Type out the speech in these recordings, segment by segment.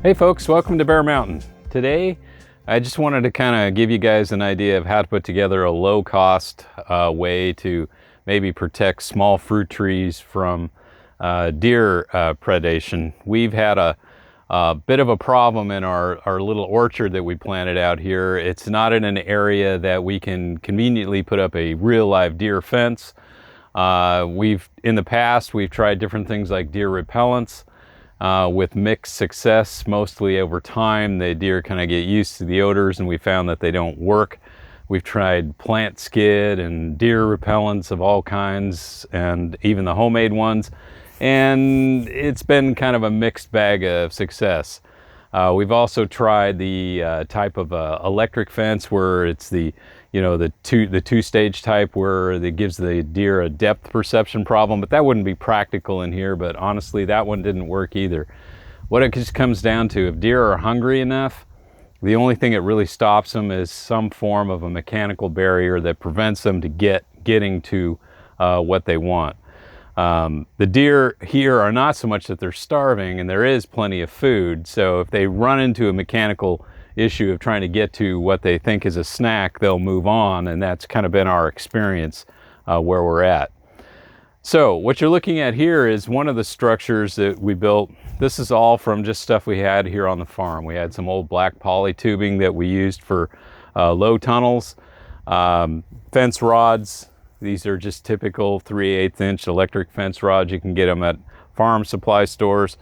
Hey folks, welcome to Bear Mountain. Today, I just wanted to kind of give you guys an idea of how to put together a low-cost way to maybe protect small fruit trees from deer predation. We've had a bit of a problem in our little orchard that we planted out here. It's not in an area that we can conveniently put up a real live deer fence. In the past, we've tried different things like deer repellents. With mixed success. Mostly over time, the deer kind of get used to the odors and we found that they don't work. We've tried plant skid and deer repellents of all kinds and even the homemade ones, and it's been kind of a mixed bag of success. We've also tried the type of electric fence where it's the two-stage type where it gives the deer a depth perception problem, but that wouldn't be practical in here. But honestly, that one didn't work either. What it just comes down to, if deer are hungry enough, the only thing that really stops them is some form of a mechanical barrier that prevents them to getting to what they want. The deer here are not so much that they're starving, and there is plenty of food. So if they run into a mechanical issue of trying to get to what they think is a snack, they'll move on, and that's kind of been our experience where we're at. So what you're looking at here is one of the structures that we built. This is all from just stuff we had here on the farm. We had some old black poly tubing that we used for low tunnels, fence rods. These are just typical 3/8 inch electric fence rods. You can get them at farm supply stores.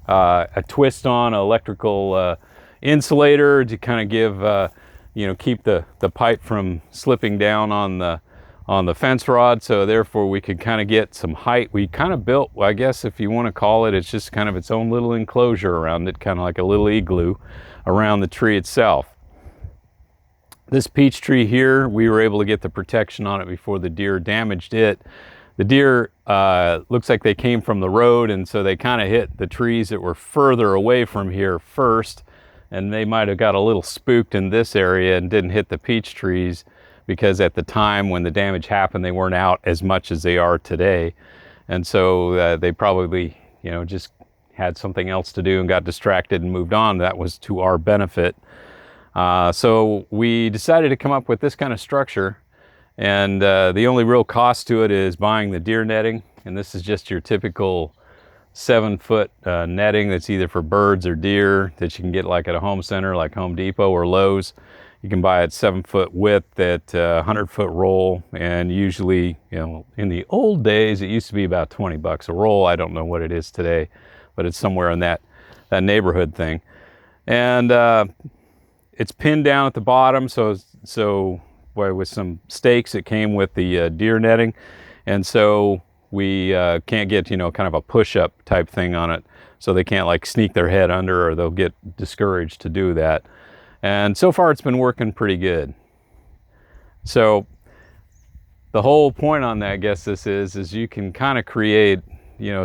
A twist on electrical insulator to kind of give, keep the pipe from slipping down on the fence rod. So therefore we could kind of get some height. We kind of built, I guess if you want to call it, it's just kind of its own little enclosure around it, kind of like a little igloo around the tree itself. This peach tree here, we were able to get the protection on it before the deer damaged it. The deer looks like they came from the road, and so they kind of hit the trees that were further away from here first, and they might have got a little spooked in this area and didn't hit the peach trees because at the time when the damage happened, they weren't out as much as they are today. And so they probably, just had something else to do and got distracted and moved on. That was to our benefit. So we decided to come up with this kind of structure, and the only real cost to it is buying the deer netting. And this is just your typical 7-foot netting that's either for birds or deer that you can get like at a home center like Home Depot or Lowe's. You can buy it 7-foot width at 100-foot roll, and usually, in the old days, it used to be about 20 bucks a roll. I don't know what it is today, but it's somewhere in that neighborhood thing. And it's pinned down at the bottom, so with some stakes it came with the deer netting, and so we can't get kind of a push-up type thing on it, so they can't like sneak their head under or they'll get discouraged to do that. And so far it's been working pretty good. So the whole point on that, I guess this is you can kind of create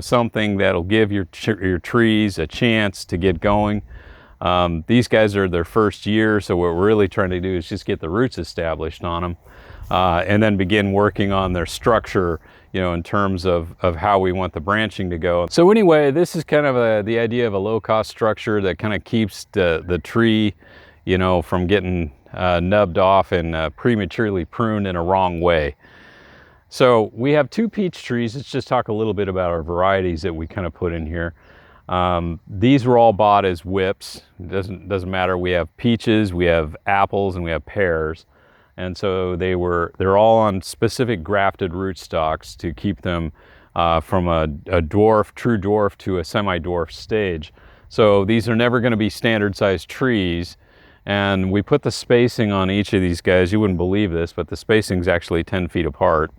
something that'll give your trees a chance to get going. These guys are their first year, so what we're really trying to do is just get the roots established on them, and then begin working on their structure, in terms of how we want the branching to go. So anyway, this is kind of the idea of a low-cost structure that kind of keeps the tree, from getting nubbed off and prematurely pruned in a wrong way. So we have 2 peach trees. Let's just talk a little bit about our varieties that we kind of put in here. These were all bought as whips. It doesn't matter. We have peaches, we have apples, and we have pears. And so they're all on specific grafted rootstocks to keep them from a true dwarf to a semi-dwarf stage. So these are never going to be standard sized trees. And we put the spacing on each of these guys. You wouldn't believe this, but the spacing is actually 10 feet apart.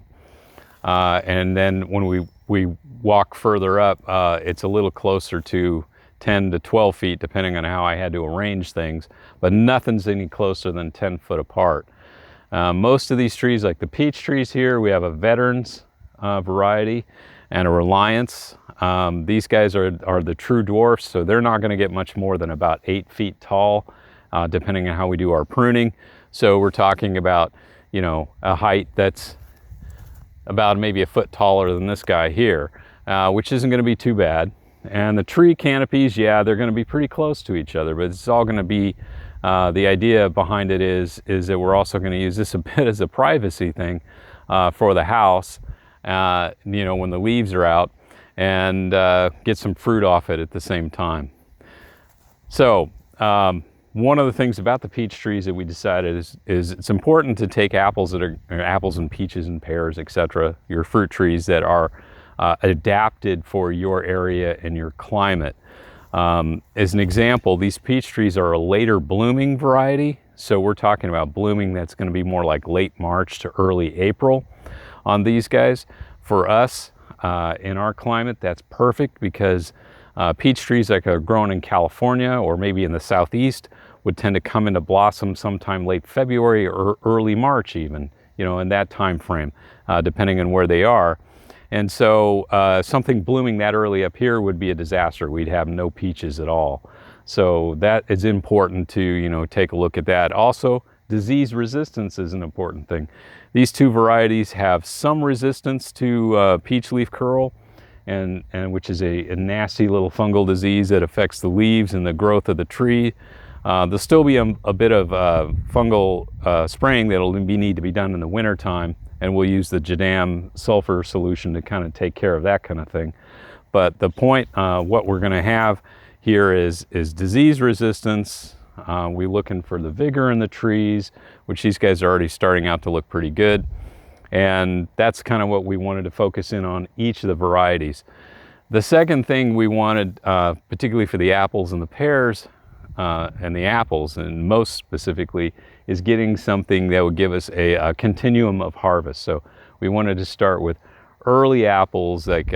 And then when we walk further up, it's a little closer to 10 to 12 feet, depending on how I had to arrange things, but nothing's any closer than 10 foot apart. Most of these trees, like the peach trees here, we have a Veterans variety and a Reliance. These guys are the true dwarfs, so they're not gonna get much more than about 8 feet tall, depending on how we do our pruning. So we're talking about, a height that's about maybe a foot taller than this guy here, which isn't going to be too bad. And the tree canopies, yeah, they're going to be pretty close to each other, but it's all going to be, the idea behind it is that we're also going to use this a bit as a privacy thing for the house, you know, when the leaves are out, and get some fruit off it at the same time. So one of the things about the peach trees that we decided is it's important to take apples that are apples and peaches and pears, etc., your fruit trees that are adapted for your area and your climate. As an example, these peach trees are a later blooming variety, so we're talking about blooming that's going to be more like late March to early April on these guys. For us, in our climate, that's perfect, because peach trees like are grown in California or maybe in the southeast would tend to come into blossom sometime late February or early March even, you know, in that time frame, depending on where they are. And so something blooming that early up here would be a disaster. We'd have no peaches at all. So that is important to, you know, take a look at that. Also, disease resistance is an important thing. These two varieties have some resistance to peach leaf curl, and which is a nasty little fungal disease that affects the leaves and the growth of the tree. There'll still be a bit of fungal spraying that'll need to be done in the winter time, and we'll use the Jadam sulfur solution to kind of take care of that kind of thing. But the point, what we're going to have here is disease resistance. We're looking for the vigor in the trees, which these guys are already starting out to look pretty good. And that's kind of what we wanted to focus in on each of the varieties. The second thing we wanted, particularly for the apples and the pears, and the apples, and most specifically, is getting something that would give us a continuum of harvest. So we wanted to start with early apples, like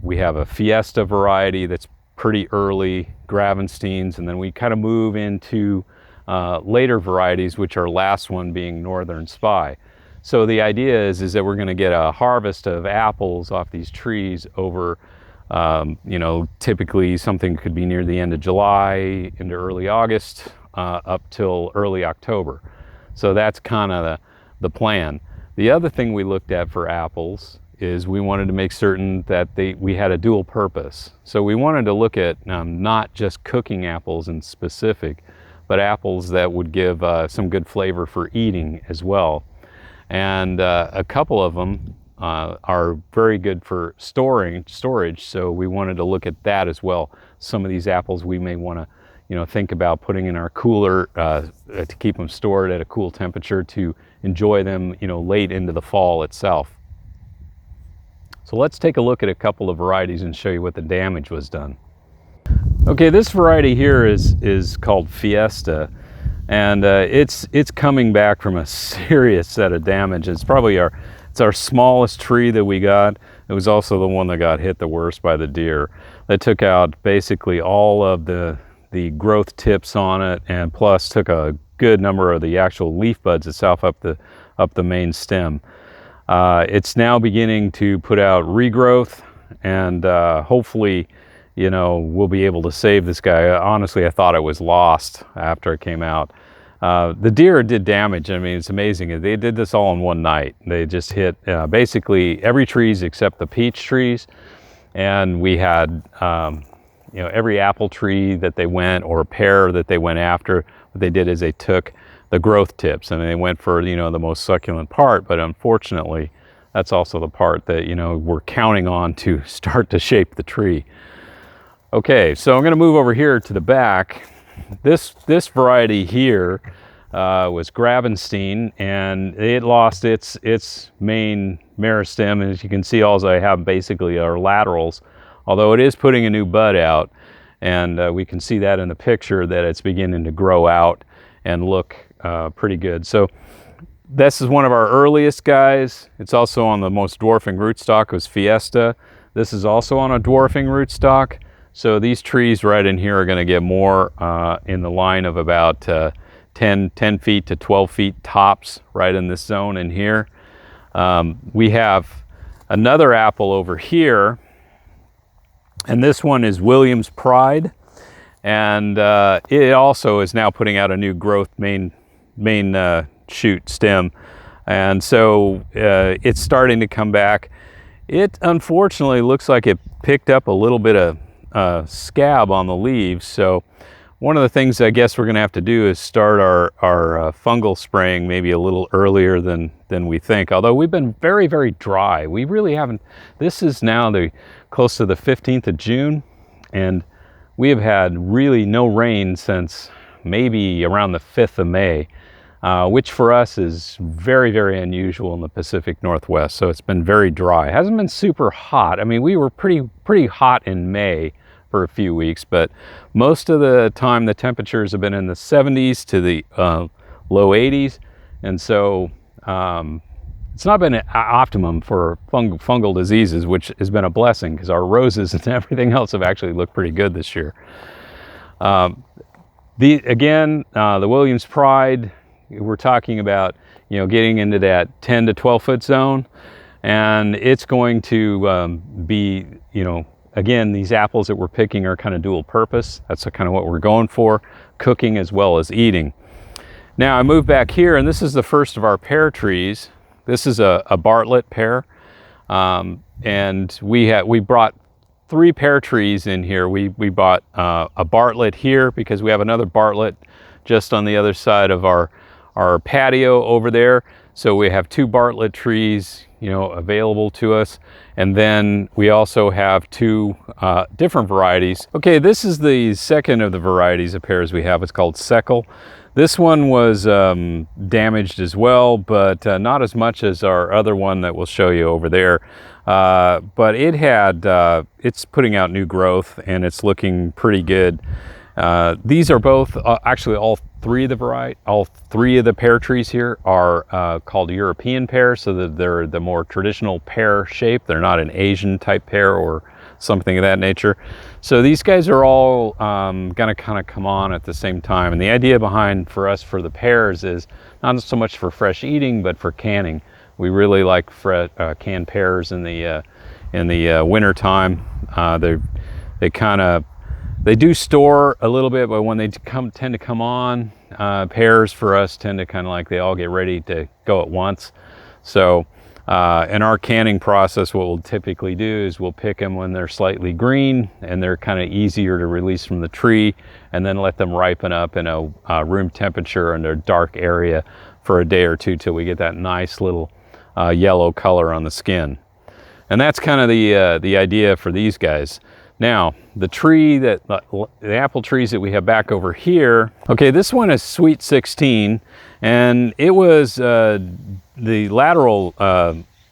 we have a Fiesta variety that's pretty early, Gravensteins, and then we kind of move into later varieties, which our last one being Northern Spy. So the idea is that we're going to get a harvest of apples off these trees over, you know, typically something could be near the end of July into early August, up till early October. So that's kind of the plan. The other thing we looked at for apples is we wanted to make certain that we had a dual purpose. So we wanted to look at not just cooking apples in specific, but apples that would give some good flavor for eating as well. And a couple of them are very good for storage, so we wanted to look at that as well. Some of these apples we may want to, you know, think about putting in our cooler to keep them stored at a cool temperature to enjoy them, you know, late into the fall itself. So let's take a look at a couple of varieties and show you what the damage was done. Okay, this variety here is called Fiesta, and it's coming back from a serious set of damage. It's probably our smallest tree that we got. It was also the one that got hit the worst by the deer. That took out basically all of the growth tips on it, and plus took a good number of the actual leaf buds itself up the main stem. It's now beginning to put out regrowth, and hopefully, you know, we'll be able to save this guy. Honestly, I thought it was lost after it came out. The deer did damage. I mean, it's amazing. They did this all in one night. They just hit basically every trees except the peach trees, and we had you know, every apple tree that they went, or pear that they went after. What they did is they took the growth tips and they went for, you know, the most succulent part, but unfortunately that's also the part that, you know, we're counting on to start to shape the tree. Okay, so I'm going to move over here to the back. This variety here was Gravenstein, and it lost its main meristem, and as you can see, all I have basically are laterals, although it is putting a new bud out, and we can see that in the picture that it's beginning to grow out and look pretty good. So this is one of our earliest guys. It's also on the most dwarfing rootstock, was Fiesta. This is also on a dwarfing rootstock. So these trees right in here are going to get more in the line of about 10 feet to 12 feet tops right in this zone in here. We have another apple over here, and this one is Williams Pride, and it also is now putting out a new growth main shoot stem, and so it's starting to come back. It unfortunately looks like it picked up a little bit of scab on the leaves. So one of the things I guess we're going to have to do is start our fungal spraying maybe a little earlier than we think. Although we've been very, very dry. We really haven't. This is now close to the 15th of June, and we have had really no rain since maybe around the 5th of May, which for us is very, very unusual in the Pacific Northwest. So it's been very dry. It hasn't been super hot. I mean, we were pretty hot in May for a few weeks, but most of the time the temperatures have been in the 70s to the low 80s, and so it's not been an optimum for fungal diseases, which has been a blessing because our roses and everything else have actually looked pretty good this year. The Williams Pride, we're talking about, you know, getting into that 10 to 12 foot zone, and it's going to be, you know, again, these apples that we're picking are kind of dual purpose. That's kind of what we're going for, cooking as well as eating. Now I move back here, and this is the first of our pear trees. This is a Bartlett pear, and we brought 3 pear trees in here. We bought a Bartlett here because we have another Bartlett just on the other side of our patio over there. So we have 2 Bartlett trees, you know, available to us. And then we also have 2 different varieties. Okay, this is the second of the varieties of pears we have. It's called Seckel. This one was damaged as well, but not as much as our other one that we'll show you over there. But it's putting out new growth, and it's looking pretty good. These are both, actually all 3 of the pear trees here are called European pears, so that they're the more traditional pear shape. They're not an Asian type pear or something of that nature. So these guys are all gonna kind of come on at the same time. And the idea behind for the pears is not so much for fresh eating, but for canning. We really like canned pears in the winter time. They do store a little bit, but when they tend to come on, pears for us tend to kind of like they all get ready to go at once. So in our canning process, what we'll typically do is we'll pick them when they're slightly green and they're kind of easier to release from the tree, and then let them ripen up in a room temperature in a dark area for a day or two till we get that nice little yellow color on the skin. And that's kind of the idea for these guys. Now, the apple trees that we have back over here, okay, this one is Sweet 16, and it was, the lateral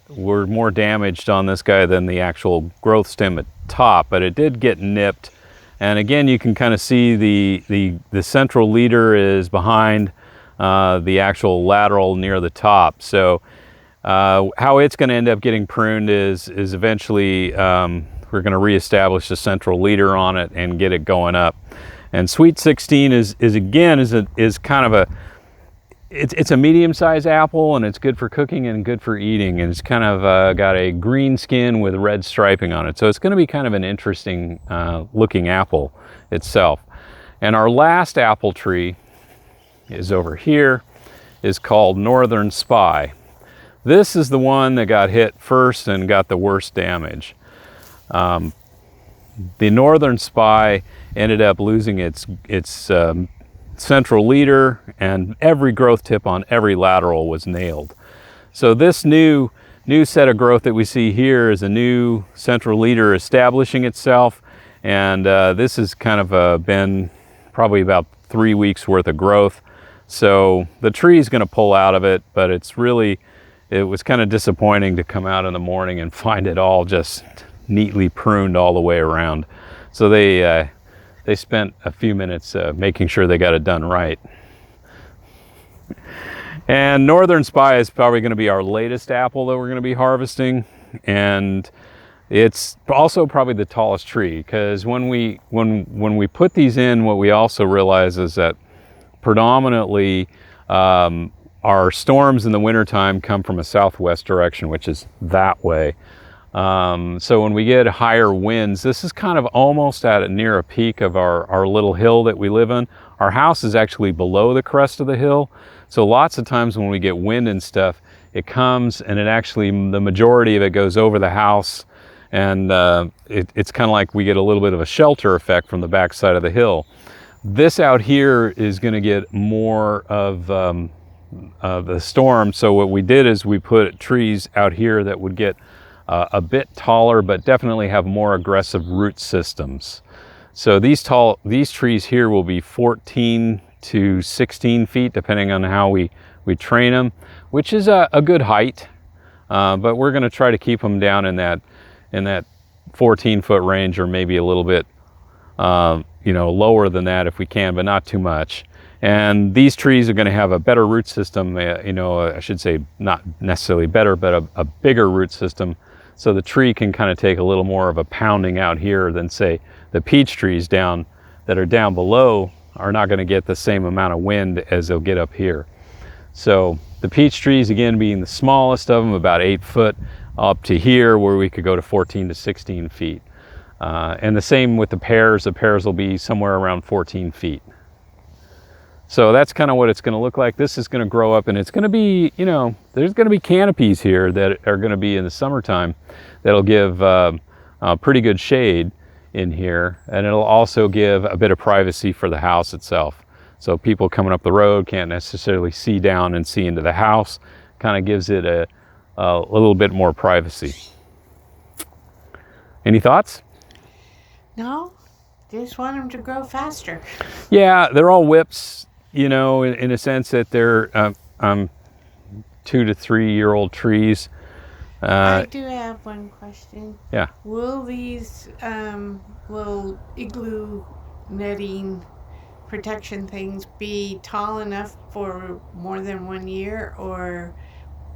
were more damaged on this guy than the actual growth stem at top, but it did get nipped. And again, you can kind of see the central leader is behind the actual lateral near the top. So how it's going to end up getting pruned is eventually we're going to reestablish the central leader on it and get it going up. And Sweet 16 is kind of it's a medium-sized apple, and it's good for cooking and good for eating, and it's kind of got a green skin with red striping on it. So it's going to be kind of an interesting looking apple itself. And our last apple tree is over here, is called Northern Spy. This is the one that got hit first and got the worst damage. The Northern Spy ended up losing its central leader, and every growth tip on every lateral was nailed. So this new set of growth that we see here is a new central leader establishing itself, and this has kind of been probably about 3 weeks worth of growth. So the tree is going to pull out of it, but it was kind of disappointing to come out in the morning and find it all just neatly pruned all the way around. So they spent a few minutes making sure they got it done right. And Northern Spy is probably going to be our latest apple that we're going to be harvesting, and it's also probably the tallest tree, because when we put these in, what we also realize is that predominantly our storms in the wintertime come from a southwest direction, which is that way. So when we get higher winds, this is kind of almost near a peak of our little hill that we live in. Our house is actually below the crest of the hill. So lots of times when we get wind and stuff, it comes and it actually, the majority of it goes over the house, and it's kind of like we get a little bit of a shelter effect from the back side of the hill. This out here is going to get more of the storm. So what we did is we put trees out here that would get a bit taller, but definitely have more aggressive root systems. So these trees here will be 14 to 16 feet, depending on how we train them, which is a good height. But we're going to try to keep them down in that 14-foot range, or maybe a little bit lower than that if we can, but not too much. And these trees are going to have a better root system, I should say not necessarily better, but a bigger root system. So the tree can kind of take a little more of a pounding out here than, say, the peach trees that are down below are not going to get the same amount of wind as they'll get up here. So the peach trees, again, being the smallest of them, about 8 foot, up to here where we could go to 14 to 16 feet. And the same with the pears. The pears will be somewhere around 14 feet. So that's kind of what it's going to look like. This is going to grow up, and it's going to be, there's going to be canopies here that are going to be in the summertime that'll give pretty good shade in here, and it'll also give a bit of privacy for the house itself. So people coming up the road can't necessarily see down and see into the house. Kind of gives it a little bit more privacy. Any thoughts? No, just want them to grow faster. Yeah, they're all whips, in a sense that they're 2 to 3 year old trees. I do have one question. Yeah. Will these will igloo netting protection things be tall enough for more than 1 year, or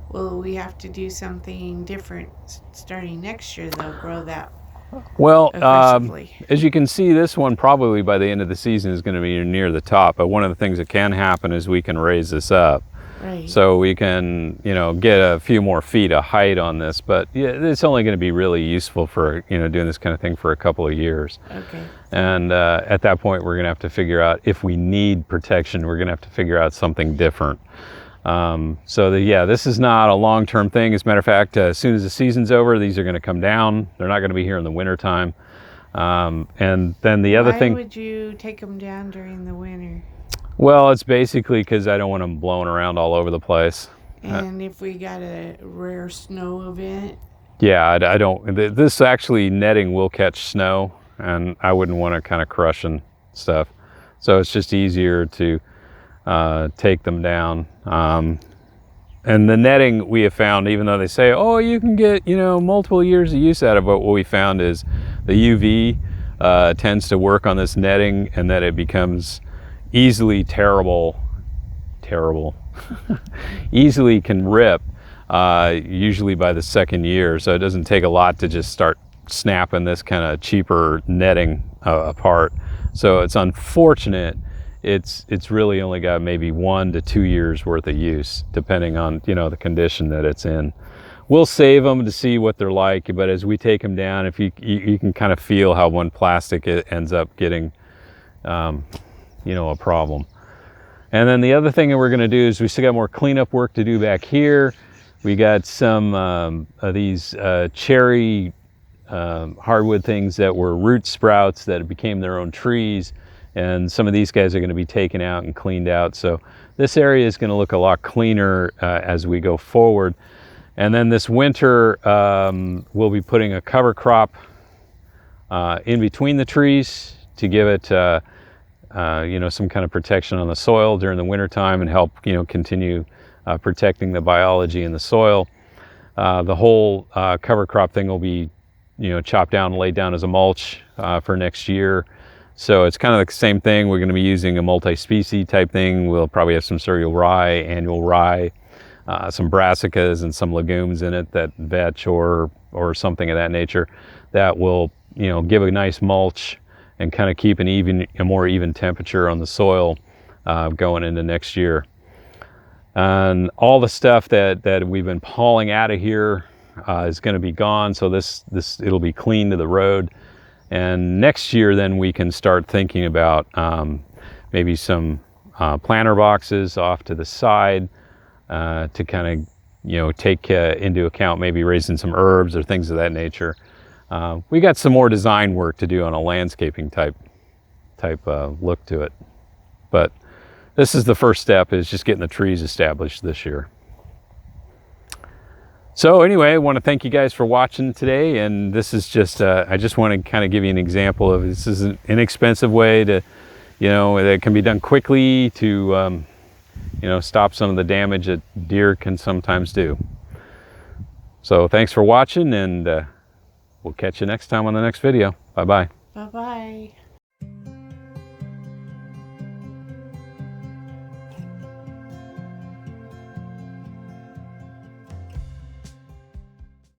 will we have to do something different starting next year? They'll grow that well aggressively. As you can see, this one probably by the end of the season is going to be near the top, but one of the things that can happen is we can raise this up. Right. So we can, get a few more feet of height on this, but yeah, it's only going to be really useful for, doing this kind of thing for a couple of years. Okay. And at that point, we're going to have to figure out, if we need protection, we're going to have to figure out something different. This is not a long-term thing. As a matter of fact, as soon as the season's over, these are going to come down. They're not going to be here in the wintertime. And then the other thing... Why would you take them down during the winter? Well, it's basically because I don't want them blowing around all over the place. And if we got a rare snow event? Yeah, I don't. This actually netting will catch snow, and I wouldn't want to kind of crush and stuff. So it's just easier to take them down. And the netting we have found, even though they say, oh, you can get, multiple years of use out of it, what we found is the UV tends to work on this netting, and that it becomes easily terrible, easily can rip, usually by the second year. So it doesn't take a lot to just start snapping this kind of cheaper netting apart. So it's unfortunate. It's really only got maybe 1 to 2 years worth of use, depending on, the condition that it's in. We'll save them to see what they're like, but as we take them down, if you can kind of feel how one plastic ends up getting, a problem. And then the other thing that we're going to do is we still got more cleanup work to do back here. We got some of these cherry hardwood things that were root sprouts that became their own trees, and some of these guys are going to be taken out and cleaned out. So this area is going to look a lot cleaner as we go forward. And then this winter we'll be putting a cover crop in between the trees to give it some kind of protection on the soil during the winter time, and help continue protecting the biology in the soil. The whole cover crop thing will be chopped down and laid down as a mulch for next year. So it's kind of the same thing. We're going to be using a multi-species type thing. We'll probably have some cereal rye, annual rye, some brassicas, and some legumes in it, that vetch or something of that nature, that will give a nice mulch and kind of keep a more even temperature on the soil going into next year. And all the stuff that we've been hauling out of here is going to be gone. So it'll be clean to the road. And next year, then we can start thinking about maybe some planter boxes off to the side to kind of take into account maybe raising some herbs or things of that nature. We got some more design work to do on a landscaping type look to it. But this is the first step, is just getting the trees established this year. So anyway, I want to thank you guys for watching today, and this is just, I just want to kind of give you an example of, this is an inexpensive way to, that can be done quickly to, stop some of the damage that deer can sometimes do. So thanks for watching, and we'll catch you next time on the next video. Bye-bye. Bye-bye.